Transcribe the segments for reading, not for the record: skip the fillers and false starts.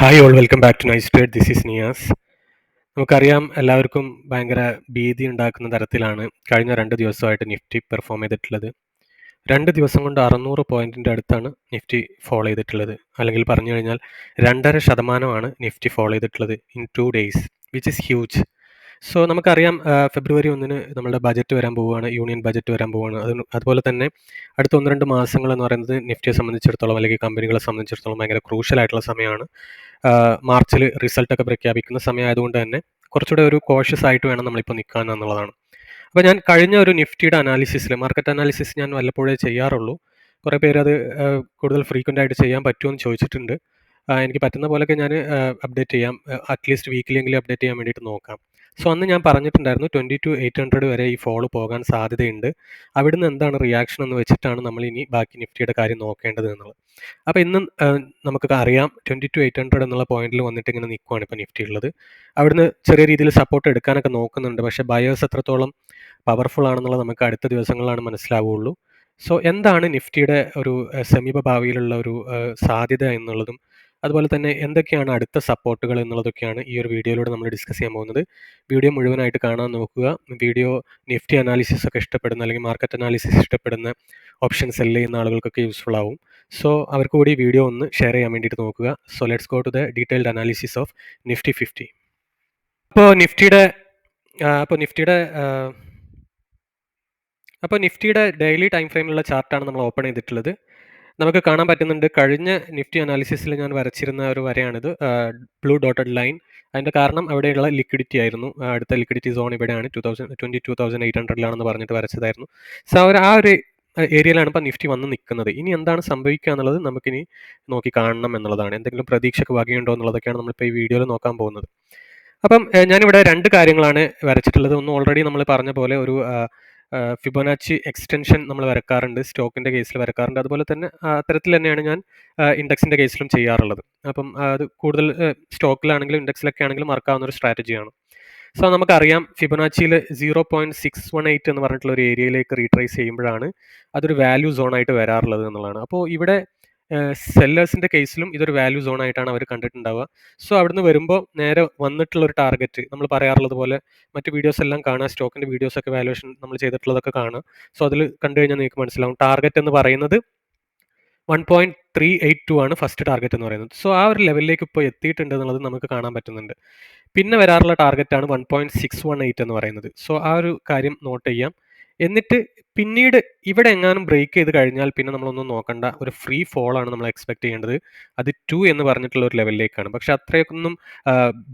Hi all, welcome back to Nice Trade. This is Niyas. നമുക്കറിയാം, എല്ലാവർക്കും ഭയങ്കര ഭീതി ഉണ്ടാക്കുന്ന തരത്തിലാണ് കഴിഞ്ഞ 2 ദിവസമായിട്ട് നിഫ്റ്റി പെർഫോം ചെയ്തിട്ടുള്ളത്. 2 ദിവസം കൊണ്ട് 600 പോയിന്റിൻ്റെ അടുത്താണ് നിഫ്റ്റി ഫോൾ ചെയ്തിട്ടുള്ളത്. അല്ലെങ്കിൽ പറഞ്ഞു കഴിഞ്ഞാൽ 2.5% നിഫ്റ്റി ഫോൾ ചെയ്തിട്ടുള്ളത് in 2 days, which is huge. So നമുക്കറിയാം, ഫെബ്രുവരി 1 നമ്മളുടെ ബജറ്റ് വരാൻ പോവുകയാണ്, യൂണിയൻ ബജറ്റ് വരാൻ പോവുകയാണ്. അതുപോലെ തന്നെ അടുത്ത 1-2 മാസങ്ങൾ എന്ന് പറയുന്നത് നിഫ്റ്റിയെ സംബന്ധിച്ചിടത്തോളം അല്ലെങ്കിൽ കമ്പനികളെ സംബന്ധിച്ചിടത്തോളം ഭയങ്കര ക്രൂഷ്യൽ ആയിട്ടുള്ള സമയമാണ്. മാർച്ചിൽ റിസൾട്ടൊക്കെ പ്രഖ്യാപിക്കുന്ന സമയമായതുകൊണ്ട് തന്നെ കുറച്ചുകൂടെ ഒരു കോഷ്യസ് ആയിട്ട് വേണം നമ്മളിപ്പോൾ നിൽക്കാൻ എന്നുള്ളതാണ്. അപ്പോൾ ഞാൻ കഴിഞ്ഞ ഒരു നിഫ്റ്റിയുടെ അനാലിസിസിൽ, മാർക്കറ്റ് അനാലിസിസ് ഞാൻ വല്ലപ്പോഴേ ചെയ്യാറുള്ളൂ. കുറേ പേര് അത് കൂടുതൽ ഫ്രീക്വൻ്റ് ആയിട്ട് ചെയ്യാൻ പറ്റുമോ എന്ന് ചോദിച്ചിട്ടുണ്ട്. എനിക്ക് പറ്റുന്ന പോലെയൊക്കെ ഞാൻ അപ്ഡേറ്റ് ചെയ്യാം. അറ്റ്ലീസ്റ്റ് വീക്കിലിയെങ്കിലും അപ്ഡേറ്റ് ചെയ്യാൻ വേണ്ടിയിട്ട് നോക്കാം. സോ അന്ന് ഞാൻ പറഞ്ഞിട്ടുണ്ടായിരുന്നു 22,800 വരെ ഈ ഫോള് പോകാൻ സാധ്യതയുണ്ട്. അവിടുന്ന് എന്താണ് റിയാക്ഷൻ എന്ന് വെച്ചിട്ടാണ് നമ്മൾ ഇനി ബാക്കി നിഫ്റ്റിയുടെ കാര്യം നോക്കേണ്ടത് എന്നുള്ളത്. അപ്പോൾ ഇന്ന് നമുക്ക് അറിയാം 22,800 എന്നുള്ള പോയിന്റിൽ വന്നിട്ട് ഇങ്ങനെ നിൽക്കുകയാണ് ഇപ്പോൾ നിഫ്റ്റി ഉള്ളത്. അവിടുന്ന് ചെറിയ രീതിയിൽ സപ്പോർട്ട് എടുക്കാനൊക്കെ നോക്കുന്നുണ്ട്. പക്ഷേ ബയേഴ്സ് എത്രത്തോളം പവർഫുൾ ആണെന്നുള്ളത് നമുക്ക് അടുത്ത ദിവസങ്ങളിലാണ് മനസ്സിലാവുകയുള്ളൂ. സോ എന്താണ് നിഫ്റ്റിയുടെ ഒരു സമീപ ഭാവിയിലുള്ള ഒരു സാധ്യത എന്നുള്ളതും അതുപോലെ തന്നെ എന്തൊക്കെയാണ് അടുത്ത സപ്പോർട്ടുകൾ എന്നുള്ളതൊക്കെയാണ് ഈ ഒരു വീഡിയോയിലൂടെ നമ്മൾ ഡിസ്കസ് ചെയ്യാൻ പോകുന്നത്. വീഡിയോ മുഴുവനായിട്ട് കാണാൻ നോക്കുക. വീഡിയോ നിഫ്റ്റി അനാലിസിസ് ഒക്കെ ഇഷ്ടപ്പെടുന്ന അല്ലെങ്കിൽ മാർക്കറ്റ് അനാലിസിസ് ഇഷ്ടപ്പെടുന്ന ഓപ്ഷൻ സെല്ല് ചെയ്യുന്ന ആളുകൾക്കൊക്കെ യൂസ്ഫുൾ ആവും. സോ അവർക്ക് കൂടി വീഡിയോ ഒന്ന് ഷെയർ ചെയ്യാൻ വേണ്ടിയിട്ട് നോക്കുക. So let's go to the detailed analysis of Nifty 50. അപ്പോൾ നിഫ്റ്റിയുടെ ഡെയിലി ടൈം ഫ്രെയിമിലുള്ള ചാർട്ടാണ് നമ്മൾ ഓപ്പൺ ചെയ്തിട്ടുള്ളത്. നമുക്ക് കാണാൻ പറ്റുന്നുണ്ട്, കഴിഞ്ഞ നിഫ്റ്റി അനാലിസിസിൽ ഞാൻ വരച്ചിരുന്ന ഒരു വരയാണിത്, ബ്ലൂ ഡോട്ടഡ് ലൈൻ. അതിൻ്റെ കാരണം അവിടെയുള്ള ലിക്വിഡിറ്റി ആയിരുന്നു. അടുത്ത ലിക്വിഡിറ്റി സോൺ ഇവിടെയാണ് 22,800 പറഞ്ഞിട്ട് വരച്ചതായിരുന്നു. സോ ആ ഒരു ഏരിയയിലാണ് ഇപ്പോൾ നിഫ്റ്റി വന്ന് നിൽക്കുന്നത്. ഇനി എന്താണ് സംഭവിക്കുക എന്നുള്ളത് നമുക്കിനി നോക്കി കാണണം എന്നുള്ളതാണ്. എന്തെങ്കിലും പ്രതീക്ഷയ്ക്ക് വകയുണ്ടോ എന്നുള്ളതൊക്കെയാണ് നമ്മളിപ്പോൾ ഈ വീഡിയോയിൽ നോക്കാൻ പോകുന്നത്. അപ്പം ഞാനിവിടെ 2 കാര്യങ്ങളാണ് വരച്ചിട്ടുള്ളത്. ഒന്ന് ഓൾറെഡി നമ്മൾ പറഞ്ഞ പോലെ ഒരു ഫിബൊനാച്ചി എക്സ്റ്റൻഷൻ നമ്മൾ വരക്കാറുണ്ട്, സ്റ്റോക്കിൻ്റെ കേസിൽ വരക്കാറുണ്ട്. അതുപോലെ തന്നെ അത്തരത്തിൽ തന്നെയാണ് ഞാൻ ഇൻഡെക്സിൻ്റെ കേസിലും ചെയ്യാറുള്ളത്. അപ്പം അത് കൂടുതൽ സ്റ്റോക്കിലാണെങ്കിലും ഇൻഡെക്സിലൊക്കെ ആണെങ്കിലും മറക്കാവുന്ന ഒരു സ്ട്രാറ്റജിയാണ്. സോ നമുക്കറിയാം, ഫിബൊനാച്ചിയിൽ 0.618 എന്ന് പറഞ്ഞിട്ടുള്ള ഒരു ഏരിയയിലേക്ക് റീട്രേസ് ചെയ്യുമ്പോഴാണ് അതൊരു വാല്യൂ സോണായിട്ട് വരാറുള്ളത് എന്നുള്ളതാണ്. അപ്പോൾ ഇവിടെ സെല്ലേഴ്സിൻ്റെ കേസിലും ഇതൊരു വാല്യൂ സോൺ ആയിട്ടാണ് അവർ കണ്ടിട്ടുണ്ടാവുക. സോ അവിടുന്ന് വരുമ്പോൾ നേരെ വന്നിട്ടുള്ള ഒരു ടാർഗറ്റ് നമ്മൾ പറയാറുള്ളത് പോലെ മറ്റ് വീഡിയോസ് എല്ലാം കാണുക, സ്റ്റോക്കിൻ്റെ വീഡിയോസൊക്കെ വാല്യൂഷൻ നമ്മൾ ചെയ്തിട്ടുള്ളതൊക്കെ കാണുക. സോ അതിൽ കണ്ടു കഴിഞ്ഞാൽ നിങ്ങൾക്ക് മനസ്സിലാവും, ടാർഗറ്റ് എന്ന് പറയുന്നത് 1.382 ആണ് ഫസ്റ്റ് ടാർഗറ്റ് എന്ന് പറയുന്നത്. സോ ആ ഒരു ലെവലിലേക്ക് ഇപ്പോൾ എത്തിയിട്ടുണ്ട് എന്നുള്ളത് നമുക്ക് കാണാൻ പറ്റുന്നുണ്ട്. പിന്നെ വരാറുള്ള ടാർഗറ്റാണ് 1.618 എന്ന് പറയുന്നത്. സോ ആ ഒരു കാര്യം നോട്ട് ചെയ്യാം. എന്നിട്ട് പിന്നീട് ഇവിടെ എങ്ങാനും ബ്രേക്ക് ചെയ്ത് കഴിഞ്ഞാൽ പിന്നെ നമ്മളൊന്നും നോക്കണ്ട, ഒരു ഫ്രീ ഫോൾ ആണ് നമ്മൾ എക്സ്പെക്ട് ചെയ്യേണ്ടത്. അത് 2 എന്ന് പറഞ്ഞിട്ടുള്ള ഒരു ലെവലിലേക്കാണ്. പക്ഷെ അത്രയൊന്നും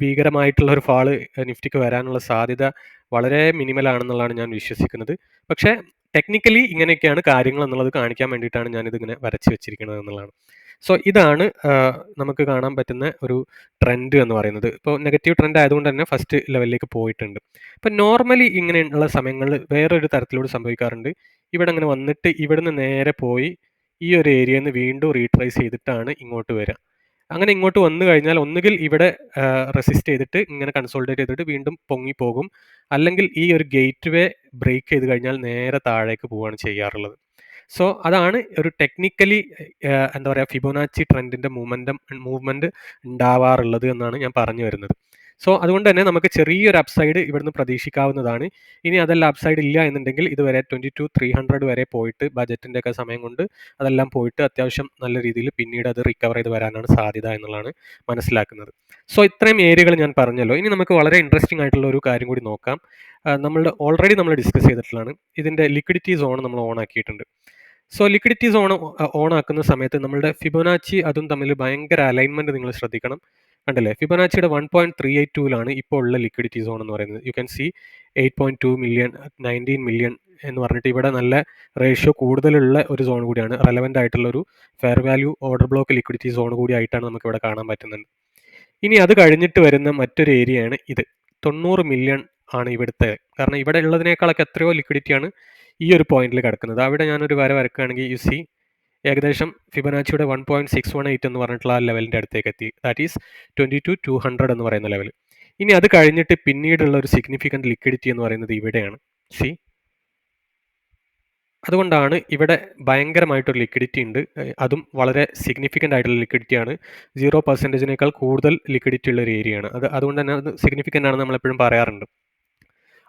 ഭീകരമായിട്ടുള്ള ഒരു ഫാള് നിഫ്റ്റിക്ക് വരാനുള്ള സാധ്യത വളരെ മിനിമൽ ആണെന്നുള്ളതാണ് ഞാൻ വിശ്വസിക്കുന്നത്. പക്ഷേ ടെക്നിക്കലി ഇങ്ങനെയൊക്കെയാണ് കാര്യങ്ങൾ എന്നുള്ളത് കാണിക്കാൻ വേണ്ടിയിട്ടാണ് ഞാനിതിങ്ങനെ വരച്ച് വെച്ചിരിക്കുന്നത് എന്നുള്ളതാണ്. സോ ഇതാണ് നമുക്ക് കാണാൻ പറ്റുന്ന ഒരു ട്രെൻഡ് എന്ന് പറയുന്നത്. ഇപ്പോൾ നെഗറ്റീവ് ട്രെൻഡ് ആയതുകൊണ്ട് തന്നെ ഫസ്റ്റ് ലെവലിലേക്ക് പോയിട്ടുണ്ട്. ഇപ്പം നോർമലി ഇങ്ങനെയുള്ള സമയങ്ങളിൽ വേറൊരു തരത്തിലൂടെ സംഭവിക്കാറുണ്ട്. ഇവിടെ അങ്ങനെ വന്നിട്ട് ഇവിടുന്ന് നേരെ പോയി ഈ ഒരു ഏരിയയിൽ നിന്ന് വീണ്ടും റീട്രേസ് ചെയ്തിട്ടാണ് ഇങ്ങോട്ട് വരിക. അങ്ങനെ ഇങ്ങോട്ട് വന്നു കഴിഞ്ഞാൽ ഒന്നുകിൽ ഇവിടെ റെസിസ്റ്റ് ചെയ്തിട്ട് ഇങ്ങനെ കൺസോൾട്ടേറ്റ് ചെയ്തിട്ട് വീണ്ടും പൊങ്ങിപ്പോകും, അല്ലെങ്കിൽ ഈ ഒരു ഗേറ്റ് വേ ബ്രേക്ക് ചെയ്ത് കഴിഞ്ഞാൽ നേരെ താഴേക്ക് പോവുകയാണ് ചെയ്യാറുള്ളത്. സോ അതാണ് ഒരു ടെക്നിക്കലി എന്താ പറയുക, ഫിബൊനാച്ചി ട്രെൻഡിൻ്റെ മൂവ്മെൻറ്റ് ഉണ്ടാവാറുള്ളത് എന്നാണ് ഞാൻ പറഞ്ഞു വരുന്നത്. സോ അതുകൊണ്ട് തന്നെ നമുക്ക് ചെറിയൊരു അപ്സൈഡ് ഇവിടുന്ന് പ്രതീക്ഷിക്കാവുന്നതാണ്. ഇനി അതല്ല അപ്സൈഡ് ഇല്ല എന്നുണ്ടെങ്കിൽ ഇതുവരെ 22,300 വരെ പോയിട്ട് ബജറ്റിൻ്റെ ഒക്കെ സമയം കൊണ്ട് അതെല്ലാം പോയിട്ട് അത്യാവശ്യം നല്ല രീതിയിൽ പിന്നീട് അത് റിക്കവർ ചെയ്ത് വരാനാണ് സാധ്യത എന്നുള്ളതാണ് മനസ്സിലാക്കുന്നത്. സോ ഇത്രയും ഏരിയകൾ ഞാൻ പറഞ്ഞല്ലോ. ഇനി നമുക്ക് വളരെ ഇൻട്രസ്റ്റിംഗ് ആയിട്ടുള്ള ഒരു കാര്യം കൂടി നോക്കാം. ഓൾറെഡി നമ്മൾ ഡിസ്കസ് ചെയ്തിട്ടുള്ളതാണ്. ഇതിൻ്റെ ലിക്വിഡിറ്റി സോൺ നമ്മൾ ഓൺ ആക്കിയിട്ടുണ്ട്. സോ ലിക്വിഡിറ്റി സോൺ ഓൺ ആക്കുന്ന സമയത്ത് നമ്മളുടെ ഫിബൊനാച്ചി അതും തമ്മിൽ ഭയങ്കര അലൈൻമെൻറ്റ് നിങ്ങൾ ശ്രദ്ധിക്കണം. കണ്ടില്ലേ, ഫിബൊനാച്ചിയുടെ 1.382 ഇപ്പോൾ ഉള്ള ലിക്വിഡിറ്റി സോൺ എന്ന് പറയുന്നത്. You can see 8.2 million, 19 million എന്ന് പറഞ്ഞിട്ട് ഇവിടെ നല്ല റേഷ്യോ കൂടുതലുള്ള ഒരു സോൺ കൂടിയാണ്. റെലവൻ്റ് ആയിട്ടുള്ള ഒരു fair value order block liquidity zone കൂടി ആയിട്ടാണ് നമുക്ക് ഇവിടെ കാണാൻ പറ്റുന്നത്. ഇനി അത് കഴിഞ്ഞിട്ട് വരുന്ന മറ്റൊരു ഏരിയയാണ് ഇത്. 90 മില്യൺ ആണ് ഇവിടുത്തെ. കാരണം ഇവിടെ ഉള്ളതിനേക്കാളൊക്കെ എത്രയോ ലിക്വിഡിറ്റിയാണ് ഈ ഒരു പോയിന്റിൽ കിടക്കുന്നത്. അവിടെ ഞാനൊരു വര വരക്കുകയാണെങ്കിൽ യു സി ഏകദേശം ഫിബൊനാച്ചിയുടെ 1.618 എന്ന് പറഞ്ഞിട്ടുള്ള ആ ലെവലിൻ്റെ അടുത്തേക്ക് എത്തി. ദാറ്റ് ഈസ് 22,200 എന്ന് പറയുന്ന ലെവൽ. ഇനി അത് കഴിഞ്ഞിട്ട് പിന്നീടുള്ള ഒരു സിഗ്നിഫിക്കൻറ്റ് ലിക്വിഡിറ്റി എന്ന് പറയുന്നത് ഇവിടെയാണ്. സി അതുകൊണ്ടാണ് ഇവിടെ ഭയങ്കരമായിട്ടൊരു ലിക്വിഡിറ്റി ഉണ്ട്. അതും വളരെ സിഗ്നിഫിക്കൻ്റ് ആയിട്ടുള്ള ലിക്വിഡിറ്റിയാണ്. 0%നേക്കാൾ കൂടുതൽ ലിക്വിഡിറ്റി ഉള്ള ഒരു ഏരിയയാണ്. അതുകൊണ്ട് തന്നെ അത് സിഗ്നിഫിക്കൻ്റ് ആണെന്ന് നമ്മളെപ്പോഴും പറയാറുണ്ട്.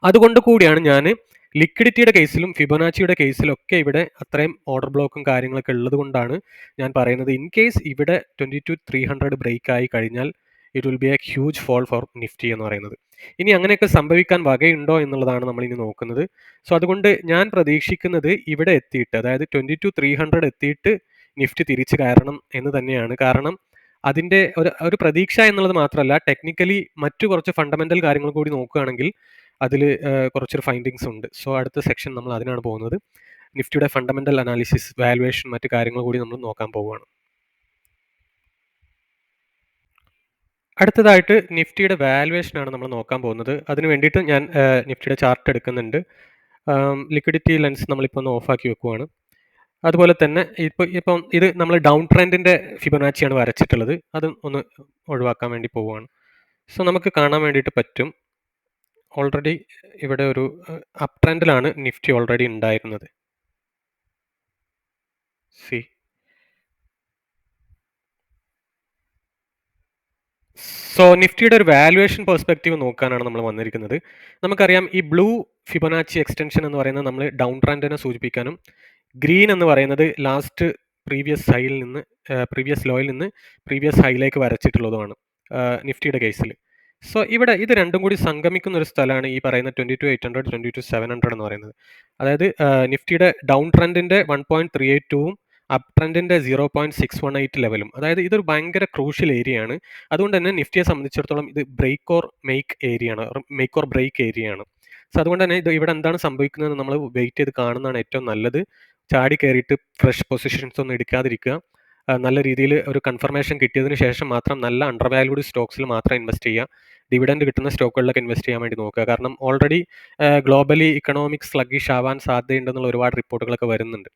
അതുകൊണ്ട് കൂടിയാണ് ഞാൻ ലിക്വിഡിറ്റിയുടെ കേസിലും ഫിബൊനാച്ചിയുടെ കേസിലൊക്കെ ഇവിടെ അത്രയും ഓർഡർ ബ്ലോക്കും കാര്യങ്ങളൊക്കെ ഉള്ളത് കൊണ്ടാണ് ഞാൻ പറയുന്നത് ഇൻ കേസ് ഇവിടെ 22,300 ബ്രേക്ക് ആയി കഴിഞ്ഞാൽ it will be a huge fall for Nifty എന്ന് പറയുന്നത്. ഇനി അങ്ങനെയൊക്കെ സംഭവിക്കാൻ വകയുണ്ടോ എന്നുള്ളതാണ് നമ്മൾ ഇനി നോക്കുന്നത്. സോ അതുകൊണ്ട് ഞാൻ പ്രതീക്ഷിക്കുന്നത് ഇവിടെ എത്തിയിട്ട്, അതായത് 22,300 എത്തിയിട്ട് നിഫ്റ്റി തിരിച്ച് കയറണം എന്ന് തന്നെയാണ്. കാരണം അതിൻ്റെ ഒരു പ്രതീക്ഷ എന്നുള്ളത് മാത്രമല്ല, ടെക്നിക്കലി മറ്റു കുറച്ച് ഫണ്ടമെന്റൽ കാര്യങ്ങൾ കൂടി നോക്കുകയാണെങ്കിൽ അതിൽ കുറച്ചൊരു ഫൈൻഡിങ്സ് ഉണ്ട്. സോ അടുത്ത സെക്ഷൻ നമ്മൾ അതിനാണ് പോകുന്നത്. നിഫ്റ്റിയുടെ ഫണ്ടമെന്റൽ അനാലിസിസ്, വാലുവേഷൻ, മറ്റു കാര്യങ്ങൾ കൂടി നമ്മൾ നോക്കാൻ പോവുകയാണ്. അടുത്തതായിട്ട് നിഫ്റ്റിയുടെ വാലുവേഷനാണ് നമ്മൾ നോക്കാൻ പോകുന്നത്. അതിന് വേണ്ടിയിട്ട് ഞാൻ നിഫ്റ്റിയുടെ ചാർട്ട് എടുക്കുന്നുണ്ട്. ലിക്വിഡിറ്റി ലെൻസ് നമ്മളിപ്പോൾ ഒന്ന് ഓഫാക്കി വെക്കുവാണ്. അതുപോലെ തന്നെ ഇപ്പം ഇത് നമ്മൾ ഡൗൺ ട്രെൻഡിൻ്റെ ഫിബൊനാച്ചിയാണ് വരച്ചിട്ടുള്ളത്. അത് ഒന്ന് ഒഴിവാക്കാൻ വേണ്ടി പോവുകയാണ്. സോ നമുക്ക് കാണാൻ വേണ്ടിയിട്ട് പറ്റും, ഓൾറെഡി ഇവിടെ ഒരു അപ് ട്രെൻഡിലാണ് നിഫ്റ്റി ഓൾറെഡി ഉണ്ടായിരുന്നത്. സി സോ നിഫ്റ്റിയുടെ ഒരു വാലുവേഷൻ പെർസ്പെക്റ്റീവ് നോക്കാനാണ് നമ്മൾ വന്നിരിക്കുന്നത്. നമുക്കറിയാം ഈ ബ്ലൂ ഫിബൊനാച്ചി എക്സ്റ്റൻഷൻ എന്ന് പറയുന്നത് നമ്മൾ ഡൗൺ ട്രെൻഡിനെ സൂചിപ്പിക്കാനും, ഗ്രീൻ എന്ന് പറയുന്നത് ലാസ്റ്റ് പ്രീവിയസ് ലോയിൽ നിന്ന് പ്രീവിയസ് ഹൈയിലേക്ക് വരച്ചിട്ടുള്ളതുമാണ് നിഫ്റ്റിയുടെ കേസിൽ. സോ ഇവിടെ ഇത് രണ്ടും കൂടി സംഗമിക്കുന്ന ഒരു സ്ഥലമാണ് ഈ പറയുന്ന 22,800 22,700 എന്ന് പറയുന്നത്. അതായത് നിഫ്റ്റിയുടെ ഡൗൺ ട്രെൻഡിൻ്റെ 1.382ഉം അപ് ട്രെൻഡിൻ്റെ 0.618 ലെവലും. അതായത് ഇതൊരു ഭയങ്കര ക്രൂഷ്യൽ ഏരിയയാണ്. അതുകൊണ്ട് തന്നെ നിഫ്റ്റിയെ സംബന്ധിച്ചിടത്തോളം ഇത് ബ്രേക്ക് ഓർ മേക്ക് ഏരിയയാണ്, മേക്ക് ഓർ ബ്രേക്ക് ഏരിയയാണ്. സോ അതുകൊണ്ട് തന്നെ ഇവിടെ എന്താണ് സംഭവിക്കുന്നത് നമ്മൾ വെയിറ്റ് ചെയ്ത് കാണുന്നതാണ് ഏറ്റവും നല്ലത്. ചാടി കയറിയിട്ട് ഫ്രഷ് പൊസിഷൻസ് ഒന്നും എടുക്കാതിരിക്കുക. നല്ല രീതിയിൽ ഒരു കൺഫർമേഷൻ കിട്ടിയതിന് ശേഷം മാത്രം നല്ല അണ്ടർ വാല്യൂഡ് സ്റ്റോക്സിൽ മാത്രം ഇൻവെസ്റ്റ് ചെയ്യുക. ഡിവിഡൻഡ് കിട്ടുന്ന സ്റ്റോക്കുകളിലൊക്കെ ഇൻവെസ്റ്റ് ചെയ്യാൻ വേണ്ടി നോക്കുക. കാരണം ഓൾറെഡി ഗ്ലോബലി ഇക്കണോമിക് സ്ലഗ്ഗിഷ് ആവാൻ സാധ്യതയുണ്ടെന്നുള്ള ഒരുപാട് റിപ്പോർട്ടുകളൊക്കെ വരുന്നുണ്ട്.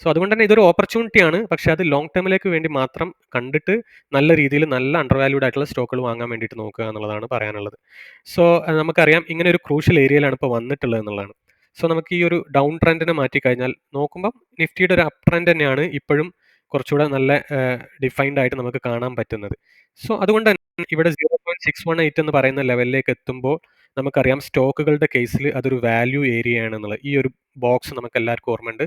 സോ അതുകൊണ്ട് തന്നെ ഇതൊരു ഓപ്പർച്യൂണിറ്റിയാണ്. പക്ഷേ അത് ലോങ് ടേമിലേക്ക് വേണ്ടി മാത്രം കണ്ടിട്ട് നല്ല രീതിയിൽ നല്ല അണ്ടർ വാല്യൂഡ് ആയിട്ടുള്ള സ്റ്റോക്കുകൾ വാങ്ങാൻ വേണ്ടിയിട്ട് നോക്കുക എന്നുള്ളതാണ് പറയാനുള്ളത്. സോ നമുക്കറിയാം ഇങ്ങനെ ഒരു ക്രൂഷ്യൽ ഏരിയയിലാണ് ഇപ്പോൾ വന്നിട്ടുള്ളത് എന്നുള്ളതാണ്. സോ നമുക്ക് ഈ ഒരു ഡൗൺ ട്രെൻഡിനെ മാറ്റിക്കഴിഞ്ഞാൽ നോക്കുമ്പം നിഫ്റ്റിയുടെ ഒരു അപ് ട്രെൻഡ് തന്നെയാണ് ഇപ്പോഴും കുറച്ചുകൂടെ നല്ല ഡിഫൈൻഡ് ആയിട്ട് നമുക്ക് കാണാൻ പറ്റുന്നത്. സോ അതുകൊണ്ട് തന്നെ ഇവിടെ 0.618 എന്ന് പറയുന്ന ലെവലിലേക്ക് എത്തുമ്പോൾ നമുക്കറിയാം സ്റ്റോക്കുകളുടെ കേസിൽ അതൊരു വാല്യൂ ഏരിയ ആണെന്നുള്ളത്. ഈ ഒരു ബോക്സ് നമുക്ക് എല്ലാവർക്കും ഓർമ്മയുണ്ട്.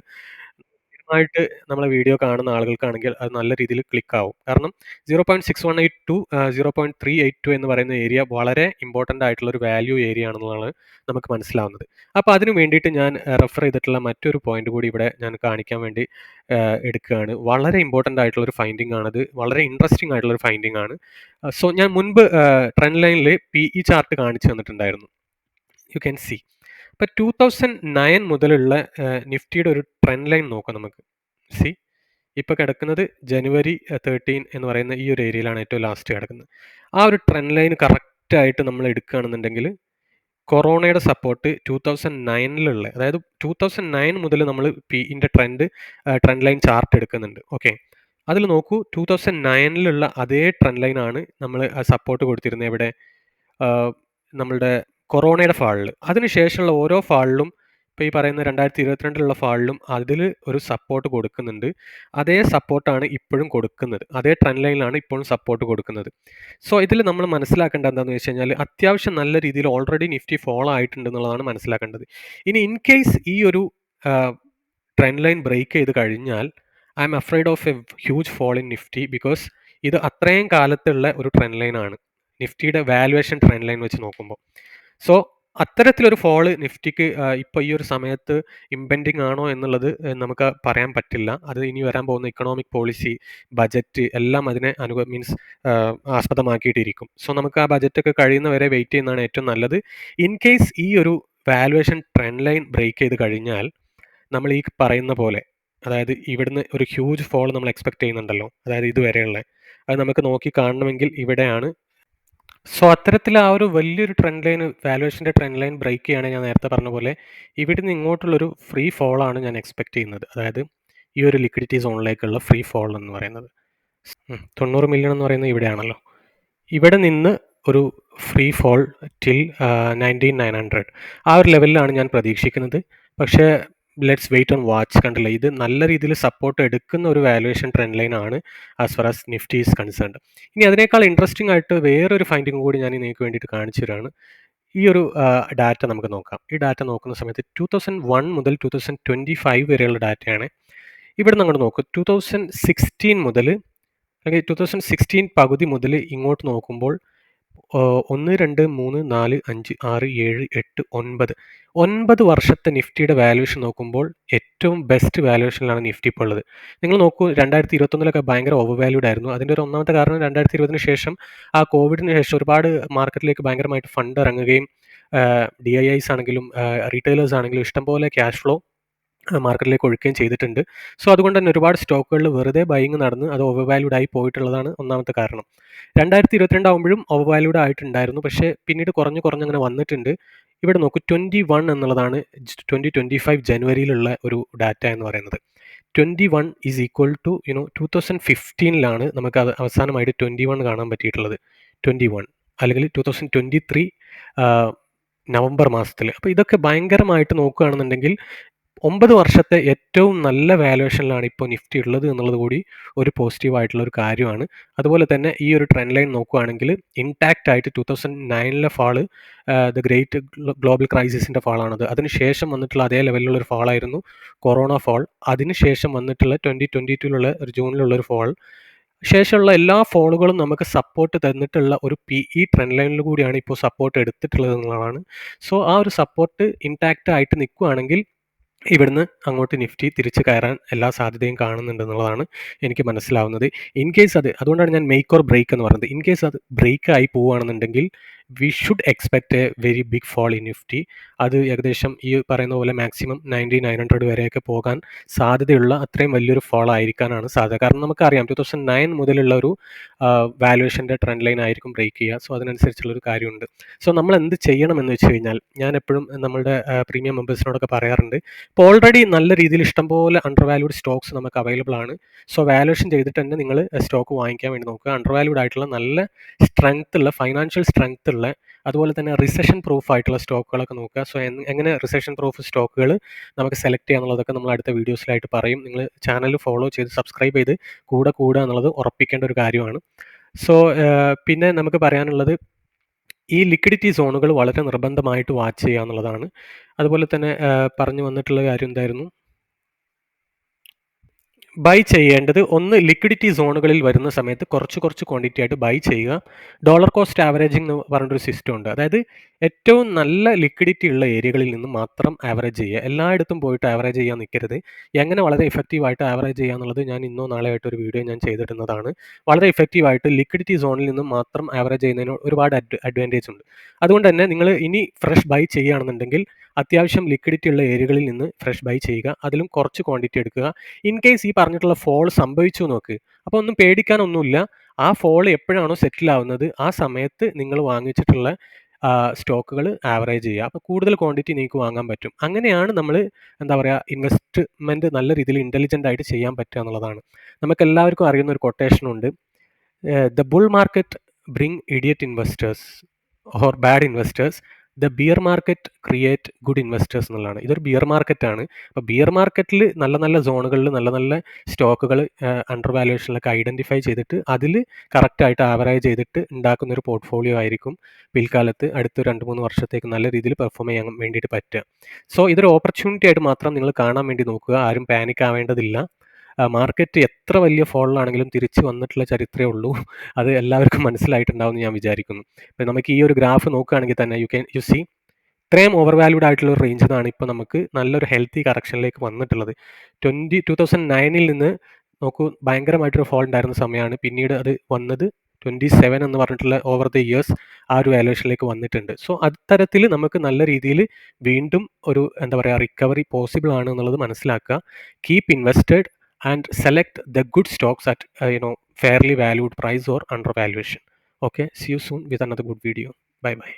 സ്ഥിരമായിട്ട് നമ്മളെ വീഡിയോ കാണുന്ന ആളുകൾക്കാണെങ്കിൽ അത് നല്ല രീതിയിൽ ക്ലിക്ക് ആവും. കാരണം 0.618 ടു 0.382 എന്ന് പറയുന്ന ഏരിയ വളരെ ഇമ്പോർട്ടൻ്റ് ആയിട്ടുള്ള ഒരു വാല്യൂ ഏരിയ ആണെന്നുള്ളതാണ് നമുക്ക് മനസ്സിലാവുന്നത്. അപ്പോൾ അതിന് വേണ്ടിയിട്ട് ഞാൻ റെഫർ ചെയ്തിട്ടുള്ള മറ്റൊരു പോയിന്റ് കൂടി ഇവിടെ ഞാൻ കാണിക്കാൻ വേണ്ടി എടുക്കുകയാണ്. വളരെ ഇമ്പോർട്ടൻ്റ് ആയിട്ടുള്ള ഒരു ഫൈൻഡിംഗ് ആണത്. വളരെ ഇൻട്രസ്റ്റിംഗ് ആയിട്ടുള്ള ഒരു ഫൈൻഡിംഗ് ആണ്. സോ ഞാൻ മുൻപ് ട്രെൻഡ് ലൈനിൽ PE ചാർട്ട് കാണിച്ചു തന്നിട്ടുണ്ടായിരുന്നു. You can see. ഇപ്പോൾ 2009 മുതലുള്ള നിഫ്റ്റിയുടെ ഒരു ട്രെൻഡ് ലൈൻ നോക്കാം നമുക്ക്. സി ഇപ്പോൾ കിടക്കുന്നത് ജനുവരി 13 എന്ന് പറയുന്ന ഈ ഒരു ഏരിയയിലാണ് ഏറ്റവും ലാസ്റ്റ് കിടക്കുന്നത്. ആ ഒരു ട്രെൻഡ് ലൈൻ കറക്റ്റായിട്ട് നമ്മൾ എടുക്കുകയാണെന്നുണ്ടെങ്കിൽ കൊറോണയുടെ സപ്പോർട്ട് 2009 അതായത് 2009 മുതൽ നമ്മൾ PEൻ്റെ ട്രെൻഡ് ലൈൻ ചാർട്ട് എടുക്കുന്നുണ്ട്. ഓക്കെ, അതിൽ നോക്കൂ, 2009 അതേ ട്രെൻഡ് ലൈനാണ് നമ്മൾ സപ്പോർട്ട് കൊടുത്തിരുന്നത് എവിടെ, നമ്മളുടെ കൊറോണയുടെ ഫാളിൽ. അതിനുശേഷമുള്ള ഓരോ ഫാളിലും ഇപ്പോൾ ഈ പറയുന്ന 2022 ഫാളിലും അതിൽ ഒരു സപ്പോർട്ട് കൊടുക്കുന്നുണ്ട്. അതേ സപ്പോർട്ടാണ് ഇപ്പോഴും കൊടുക്കുന്നത്. അതേ ട്രെൻഡ് ലൈനിലാണ് ഇപ്പോഴും സപ്പോർട്ട് കൊടുക്കുന്നത്. സോ ഇതിൽ നമ്മൾ മനസ്സിലാക്കേണ്ടത് എന്താണെന്ന് വെച്ച് കഴിഞ്ഞാൽ അത്യാവശ്യം നല്ല രീതിയിൽ ഓൾറെഡി നിഫ്റ്റി ഫോളോ ആയിട്ടുണ്ട് എന്നുള്ളതാണ് മനസ്സിലാക്കേണ്ടത്. ഇനി ഇൻ കേസ് ഈ ഒരു ട്രെൻഡ് ലൈൻ ബ്രേക്ക് ചെയ്ത് കഴിഞ്ഞാൽ I am afraid of a huge fall in Nifty. Because ഇത് അത്രയും കാലത്തുള്ള ഒരു ട്രെൻഡ് ലൈനാണ് നിഫ്റ്റിയുടെ വാലുവേഷൻ ട്രെൻഡ് ലൈൻ വെച്ച് നോക്കുമ്പോൾ. സോ അത്തരത്തിലൊരു ഫോള് നിഫ്റ്റിക്ക് ഇപ്പോൾ ഈ ഒരു സമയത്ത് ഇമ്പെൻഡിങ് ആണോ എന്നുള്ളത് നമുക്ക് പറയാൻ പറ്റില്ല. അത് ഇനി വരാൻ പോകുന്ന ഇക്കണോമിക് പോളിസി, ബജറ്റ് എല്ലാം അതിനെ ആസ്പദമാക്കിയിട്ടിരിക്കും. സോ നമുക്ക് ആ ബജറ്റൊക്കെ കഴിയുന്നവരെ വെയിറ്റ് ചെയ്യുന്നതാണ് ഏറ്റവും നല്ലത്. ഇൻ കേസ് ഈ ഒരു വാലുവേഷൻ ട്രെൻഡ് ലൈൻ ബ്രേക്ക് ചെയ്ത് കഴിഞ്ഞാൽ നമ്മൾ ഈ പറയുന്ന പോലെ, അതായത് ഇവിടുന്ന് ഒരു ഹ്യൂജ് ഫോൾ നമ്മൾ എക്സ്പെക്ട് ചെയ്യുന്നുണ്ടല്ലോ, അതായത് ഇതുവരെയുള്ള അത് നമുക്ക് നോക്കി കാണണമെങ്കിൽ ഇവിടെയാണ്. സോ അത്തരത്തിൽ ആ ഒരു വലിയൊരു ട്രെൻഡ് ലൈൻ, വാലുവേഷൻ്റെ ട്രെൻഡ് ലൈൻ ബ്രേക്ക് ചെയ്യുകയാണെങ്കിൽ ഞാൻ നേരത്തെ പറഞ്ഞ പോലെ ഇവിടുന്ന് ഇങ്ങോട്ടുള്ളൊരു ഫ്രീ ഫോളാണ് ഞാൻ എക്സ്പെക്ട് ചെയ്യുന്നത്. അതായത് ഈ ഒരു ലിക്വിഡിറ്റി സോണിലേക്കുള്ള ഫ്രീ ഫോൾ എന്ന് പറയുന്നത് 90 മില്യൺ എന്ന് പറയുന്നത് ഇവിടെയാണല്ലോ. ഇവിടെ നിന്ന് ഒരു ഫ്രീ ഫോൾ ടിൽ 19,900 ആ ഒരു ലെവലിലാണ് ഞാൻ പ്രതീക്ഷിക്കുന്നത്. പക്ഷേ ലെറ്റ്സ് വെയിറ്റ് ഓൺ വാച്ച്. കണ്ടില്ലേ, ഇത് നല്ല രീതിയിൽ സപ്പോർട്ട് എടുക്കുന്ന ഒരു വാലുവേഷൻ ട്രെൻഡ് ലൈൻ ആണ് as far as Nifty is concerned. ഇനി അതിനേക്കാൾ ഇൻട്രസ്റ്റിംഗ് ആയിട്ട് വേറൊരു ഫൈൻഡിങ് കൂടി ഞാൻ നിങ്ങൾക്ക് വേണ്ടിയിട്ട് കാണിച്ചു തരാണ്. ഈ ഒരു ഡാറ്റ നമുക്ക് നോക്കാം. ഈ ഡാറ്റ നോക്കുന്ന സമയത്ത് 2001 മുതൽ 2025 വരെയുള്ള ഡാറ്റയാണ്. ഇവിടെ നമ്മൾ നോക്കും 2016 മുതൽ, അല്ലെങ്കിൽ 2016 പകുതി മുതൽ ഇങ്ങോട്ട് നോക്കുമ്പോൾ 1, 2, 3, 4, 5, 6, 7, 8, 9 വർഷത്തെ നിഫ്റ്റിയുടെ വാല്യൂഷൻ നോക്കുമ്പോൾ ഏറ്റവും ബെസ്റ്റ് വാല്യൂഷനിലാണ് നിഫ്റ്റി ഇപ്പോൾ ഉള്ളത്. നിങ്ങൾ നോക്കൂ, 2021 ഭയങ്കര ഓവർ വാല്യൂഡ് ആയിരുന്നു. അതിൻ്റെ ഒരു ഒന്നാമത്തെ കാരണം 2020 ശേഷം, ആ കോവിഡിന് ശേഷം ഒരുപാട് മാർക്കറ്റിലേക്ക് ഭയങ്കരമായിട്ട് ഫണ്ട് ഇറങ്ങുകയും DIIs ആണെങ്കിലും റീറ്റെയിലേഴ്സ് ആണെങ്കിലും ഇഷ്ടംപോലെ ക്യാഷ് ഫ്ലോ മാർക്കറ്റിലേക്ക് ഒഴുക്കുകയും ചെയ്തിട്ടുണ്ട്. സോ അതുകൊണ്ട് തന്നെ ഒരുപാട് സ്റ്റോക്കുകളിൽ വെറുതെ ബൈയിങ് നടന്ന് അത് ഓവർ വാല്യൂഡ് ആയി പോയിട്ടുള്ളതാണ് ഒന്നാമത്തെ കാരണം. 2022 ആകുമ്പോഴും ഓവർ വാല്യൂഡ് ആയിട്ടുണ്ടായിരുന്നു, പക്ഷേ പിന്നീട് കുറഞ്ഞങ്ങനെ വന്നിട്ടുണ്ട്. ഇവിടെ നോക്കൂ, 21 എന്നുള്ളതാണ് 2025 ജനുവരിയിലുള്ള ഒരു ഡാറ്റ എന്ന് പറയുന്നത്. 21 ഈസ് ഈക്വൽ ടു 2015 നമുക്ക് അത് അവസാനമായിട്ട് 21 കാണാൻ പറ്റിയിട്ടുള്ളത്. 21 അല്ലെങ്കിൽ 2023 നവംബർ മാസത്തിൽ. അപ്പോൾ ഇതൊക്കെ ഭയങ്കരമായിട്ട് നോക്കുകയാണെന്നുണ്ടെങ്കിൽ 9 വർഷത്തെ ഏറ്റവും നല്ല വാല്യുവേഷനിലാണ് ഇപ്പോൾ നിഫ്റ്റി ഉള്ളത് എന്നുള്ളത് കൂടി ഒരു പോസിറ്റീവ് ആയിട്ടുള്ള ഒരു കാര്യമാണ്. അതുപോലെ തന്നെ ഈ ഒരു ട്രെൻഡ് ലൈൻ നോക്കുകയാണെങ്കിൽ ഇൻടാക്റ്റ് ആയിട്ട് 2009 ഫാള്, ദ ഗ്രേറ്റ് ഗ്ലോബൽ ക്രൈസിസിൻ്റെ ഫാളാണത്. അതിനുശേഷം വന്നിട്ടുള്ള അതേ ലെവലിലുള്ള ഒരു ഫാളായിരുന്നു കൊറോണ ഫാൾ. അതിനുശേഷം വന്നിട്ടുള്ള 2022 ഒരു ജൂണിലുള്ള ഒരു ഫാൾ. ശേഷമുള്ള എല്ലാ ഫോളുകളും നമുക്ക് സപ്പോർട്ട് തന്നിട്ടുള്ള ഒരു PE ട്രെൻഡ് ലൈനിൽ കൂടിയാണ് ഇപ്പോൾ സപ്പോർട്ട് എടുത്തിട്ടുള്ളത് എന്നുള്ളതാണ്. സോ ആ ഒരു സപ്പോർട്ട് ഇൻടാക്റ്റ് ആയിട്ട് നിൽക്കുകയാണെങ്കിൽ ഇവിടുന്ന് അങ്ങോട്ട് നിഫ്റ്റി തിരിച്ച് കയറാൻ എല്ലാ സാധ്യതയും കാണുന്നുണ്ട് എന്നുള്ളതാണ് എനിക്ക് മനസ്സിലാവുന്നത്. ഇൻ കേസ് അതുകൊണ്ടാണ് ഞാൻ മേക്ക് ഓർ ബ്രേക്ക് എന്ന് പറയുന്നത്. ഇൻ കേസ് അത് ബ്രേക്ക് ആയി പോവുകയാണെന്നുണ്ടെങ്കിൽ we should expect a very big fall in Nifty. അത് ഏകദേശം ഈ പറയുന്ന പോലെ മാക്സിമം 900 വരെയൊക്കെ പോകാൻ സാധ്യതയുള്ള അത്രയും വലിയൊരു ഫോൾ ആയിരിക്കാനാണ് സാധ്യത. കാരണം നമുക്കറിയാം 2009 മുതലുള്ള ഒരു വാല്യുവേഷൻ്റെ ട്രെൻഡ് ലൈൻ ആയിരിക്കും ബ്രേക്ക് ചെയ്യുക. സോ അതിനനുസരിച്ചുള്ളൊരു കാര്യമുണ്ട്. സോ നമ്മൾ എന്ത് ചെയ്യണമെന്ന് വെച്ച് കഴിഞ്ഞാൽ, ഞാൻ എപ്പോഴും നമ്മളുടെ പ്രീമിയം മെമ്പേഴ്സിനോടൊക്കെ പറയാറുണ്ട്, ഇപ്പോൾ ഓൾറെഡി നല്ല രീതിയിൽ ഇഷ്ടംപോലെ അണ്ടർ വാല്യൂഡ് സ്റ്റോക്സ് നമുക്ക് അവൈലബിൾ ആണ്. സോ വാല്യുവേഷൻ ചെയ്തിട്ട് തന്നെ നിങ്ങൾ സ്റ്റോക്ക് വാങ്ങിക്കാൻ വേണ്ടി നോക്കുക. അണ്ടർ വാല്യൂഡ് ആയിട്ടുള്ള നല്ല സ്ട്രെങ്ത് ഉള്ള, ഫൈനാൻഷ്യൽ സ്ട്രെങ്ത് ഉള്ള, അതുപോലെ തന്നെ റിസഷൻ പ്രൂഫ് ആയിട്ടുള്ള സ്റ്റോക്കുകളൊക്കെ നോക്കുക. സോ എങ്ങനെ റിസഷൻ പ്രൂഫ് സ്റ്റോക്കുകൾ നമുക്ക് സെലക്ട് ചെയ്യാന്നുള്ളതൊക്കെ നമ്മൾ അടുത്ത വീഡിയോസിലായിട്ട് പറയും. നിങ്ങൾ ചാനൽ ഫോളോ ചെയ്ത് സബ്സ്ക്രൈബ് ചെയ്ത് കൂടുക എന്നുള്ളത് ഉറപ്പിക്കേണ്ട ഒരു കാര്യമാണ്. സോ പിന്നെ നമുക്ക് പറയാനുള്ളത്, ഈ ലിക്വിഡിറ്റി സോണുകൾ വളരെ നിർബന്ധമായിട്ട് വാച്ച് ചെയ്യുക എന്നുള്ളതാണ്. അതുപോലെ തന്നെ പറഞ്ഞു വന്നിട്ടുള്ള കാര്യം എന്തായിരുന്നു, ബൈ ചെയ്യേണ്ടത്, ഒന്ന് ലിക്വിഡിറ്റി സോണുകളിൽ വരുന്ന സമയത്ത് കുറച്ച് ക്വാണ്ടിറ്റി ആയിട്ട് ബൈ ചെയ്യുക. ഡോളർ കോസ്റ്റ് ആവറേജിംഗ് എന്ന് പറഞ്ഞൊരു സിസ്റ്റം ഉണ്ട്. അതായത് ഏറ്റവും നല്ല ലിക്വിഡിറ്റി ഉള്ള ഏരിയകളിൽ നിന്ന് മാത്രം ആവറേജ് ചെയ്യുക. എല്ലായിടത്തും പോയിട്ട് ആവറേജ് ചെയ്യാൻ നിൽക്കരുത്. എങ്ങനെ വളരെ എഫക്റ്റീവായിട്ട് ആവറേജ് ചെയ്യുക എന്നുള്ളത് ഞാൻ ഇന്നോ നാളെ ആയിട്ട് ഒരു വീഡിയോ ഞാൻ ചെയ്തിടുന്നതാണ്. വളരെ എഫക്റ്റീവായിട്ട് ലിക്വിഡിറ്റി സോണിൽ നിന്ന് മാത്രം ആവറേജ് ചെയ്യുന്നതിന് ഒരുപാട് അഡ്വാൻറ്റേജ് ഉണ്ട്. അതുകൊണ്ട് തന്നെ നിങ്ങൾ ഇനി ഫ്രഷ് ബൈ ചെയ്യുകയാണെന്നുണ്ടെങ്കിൽ അത്യാവശ്യം ലിക്വിഡിറ്റി ഉള്ള ഏരിയകളിൽ നിന്ന് ഫ്രഷ് ബൈ ചെയ്യുക. അതിലും കുറച്ച് ക്വാണ്ടിറ്റി എടുക്കുക. ഇൻ കേസ് ഈ പറഞ്ഞിട്ടുള്ള ഫോൾ സംഭവിച്ചു നോക്ക്, അപ്പോൾ ഒന്നും പേടിക്കാനൊന്നുമില്ല. ആ ഫോൾ എപ്പോഴാണോ സെറ്റിൽ ആവുന്നത് ആ സമയത്ത് നിങ്ങൾ വാങ്ങിച്ചിട്ടുള്ള സ്റ്റോക്കുകൾ ആവറേജ് ചെയ്യുക. അപ്പോൾ കൂടുതൽ ക്വാണ്ടിറ്റി നിങ്ങൾക്ക് വാങ്ങാൻ പറ്റും. അങ്ങനെയാണ് നമ്മൾ ഇൻവെസ്റ്റ്മെൻറ്റ് നല്ല രീതിയിൽ ഇൻ്റലിജൻ്റ് ആയിട്ട് ചെയ്യാൻ പറ്റുക എന്നുള്ളതാണ്. നമുക്ക് എല്ലാവർക്കും അറിയുന്ന ഒരു കൊട്ടേഷനുണ്ട്, the bull market bring idiot investors or bad investors, the bear market create good investors എന്നുള്ളതാണ്. ഇതൊരു ബിയർ മാർക്കറ്റാണ്. അപ്പോൾ ബിയർ മാർക്കറ്റിൽ നല്ല സോണുകളിൽ നല്ല സ്റ്റോക്കുകൾ അണ്ടർ വാല്യുവേഷനിലൊക്കെ ഐഡൻറ്റിഫൈ ചെയ്തിട്ട് അതിൽ കറക്റ്റായിട്ട് ആവറേജ് ചെയ്തിട്ട് ഉണ്ടാക്കുന്ന ഒരു പോർട്ട്ഫോളിയോ ആയിരിക്കും പിൽക്കാലത്ത് അടുത്ത 2-3 വർഷത്തേക്ക് നല്ല രീതിയിൽ പെർഫോം ചെയ്യാൻ വേണ്ടിയിട്ട് പറ്റുക. സോ ഇതൊരു ഓപ്പർച്യൂണിറ്റി ആയിട്ട് മാത്രം നിങ്ങൾ കാണാൻ വേണ്ടി നോക്കുക. ആരും പാനിക് ആവേണ്ടതില്ല. മാർക്കറ്റ് എത്ര വലിയ ഫോളിലാണെങ്കിലും തിരിച്ച് വന്നിട്ടുള്ള ചരിത്രമേ ഉള്ളൂ. അത് എല്ലാവർക്കും മനസ്സിലായിട്ടുണ്ടാവും എന്ന് ഞാൻ വിചാരിക്കുന്നു. ഇപ്പം നമുക്ക് ഈ ഒരു ഗ്രാഫ് നോക്കുകയാണെങ്കിൽ തന്നെ യു സി ഇത്രയും ഓവർ വാല്യൂഡ് ആയിട്ടുള്ള ഒരു റേഞ്ചിൽ നിന്നാണ് ഇപ്പോൾ നമുക്ക് നല്ലൊരു ഹെൽത്തി കറക്ഷനിലേക്ക് വന്നിട്ടുള്ളത്. 2009 നിന്ന് നോക്കൂ, ഭയങ്കരമായിട്ടൊരു ഫോൾ ഉണ്ടായിരുന്ന സമയമാണ്. പിന്നീട് അത് വന്നത് 27 എന്ന് പറഞ്ഞിട്ടുള്ള ഓവർ ദ ഇയേഴ്സ് ആ ഒരു വാല്യുവേഷനിലേക്ക് വന്നിട്ടുണ്ട്. സോ അത്തരത്തിൽ നമുക്ക് നല്ല രീതിയിൽ വീണ്ടും ഒരു റിക്കവറി പോസിബിൾ ആണ് എന്നുള്ളത് മനസ്സിലാക്കുക. Keep invested and select the good stocks at fairly valued price or undervaluation. Okay, see you soon with another good video. Bye bye.